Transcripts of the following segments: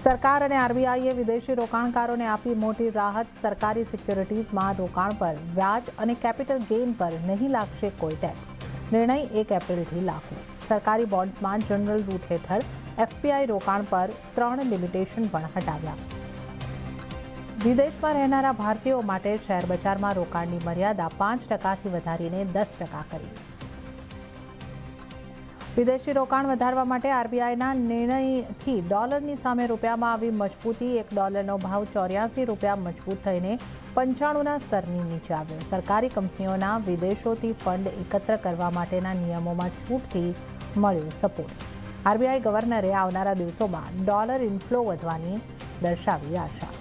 સરકાર અને આરબીઆઈએ વિદેશી રોકાણકારોને આપી મોટી રાહત. સરકારી સિક્યોરિટીઝમાં રોકાણ પર વ્યાજ અને કેપિટલ ગેઇન પર નહીં લાગશે કોઈ ટેક્સ. નિર્ણય 1 એપ્રિલથી લાગુ. સરકારી બોન્ડ્સમાં જનરલ રૂટ હેઠળ એફપીઆઈ રોકાણ પર 3 લિમિટેશન પણ હટાવ્યા. વિદેશમાં રહેનારા ભારતીયો માટે શેરબજારમાં રોકાણની મર્યાદા 5%થી વધારીને 10% કરી. વિદેશી રોકાણ વધારવા માટે આરબીઆઈના નિર્ણયથી ડોલરની સામે રૂપિયામાં આવી મજબૂતી. $1નો ભાવ 84 રૂપિયા મજબૂત થઈને 95ના સ્તરની નીચે આવ્યો. સરકારી કંપનીઓના વિદેશોથી ફંડ એકત્ર કરવા માટેના નિયમોમાં છૂટથી મળ્યો સપોર્ટ. આરબીઆઈ ગવર્નરે આવનારા દિવસોમાં ડોલર ઇનફ્લો વધવાની દર્શાવી આશા.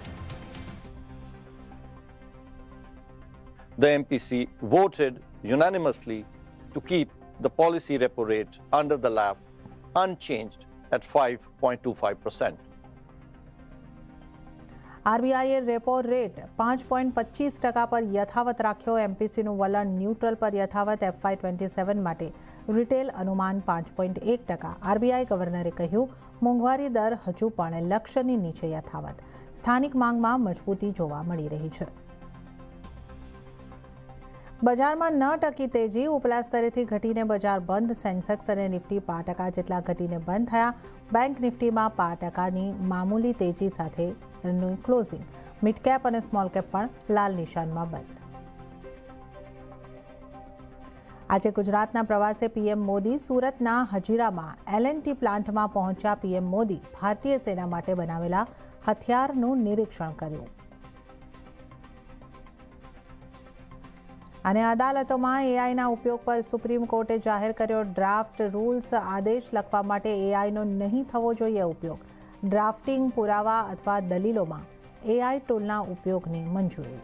The MPC voted unanimously to keep the policy repo rate under the LAF unchanged at 5.25%. આરબીઆઈએ રેપો રેટ 5.25% પર યથાવત રાખ્યો. એમપીસીનું વલણ ન્યુટ્રલ પર યથાવત. FY27 માટે રિટેલ અનુમાન 5.1%. આરબીઆઈ ગવર્નરે કહ્યું, મોંઘવારી દર હજુ પણ લક્ષ્યની નીચે યથાવત. સ્થાનિક માંગમાં મજબૂતી જોવા મળી રહી છે. બજારમાં ન ટકી તેજી. ઉપલા સ્તરેથી ઘટીને બજાર બંધ. સેન્સેક્સ અને નિફ્ટી 5% જેટલા ઘટીને બંધ થયા. બેંક નિફ્ટીમાં 5%ની મામૂલી તેજી સાથે ક્લોઝિંગ. મિડ કેપ અને સ્મોલ કેપ પણ લાલ નિશાનમાં બંધ. આજે ગુજરાતના પ્રવાસે પીએમ મોદી. સુરતના હજીરામાં એલએનટી પ્લાન્ટમાં પહોંચ્યા પીએમ મોદી. ભારતીય સેના માટે બનાવેલા હથિયારનું નિરીક્ષણ કર્યું. અને અદાલતોમાં એઆઈના ઉપયોગ પર સુપ્રીમ કોર્ટે જાહેર કર્યો ડ્રાફ્ટ રૂલ્સ. આદેશ લખવા માટે એઆઈનો નહીં થવો જોઈએ ઉપયોગ. ડ્રાફ્ટિંગ, પુરાવા અથવા દલીલોમાં એઆઈ ટૂલના ઉપયોગની મંજૂરી.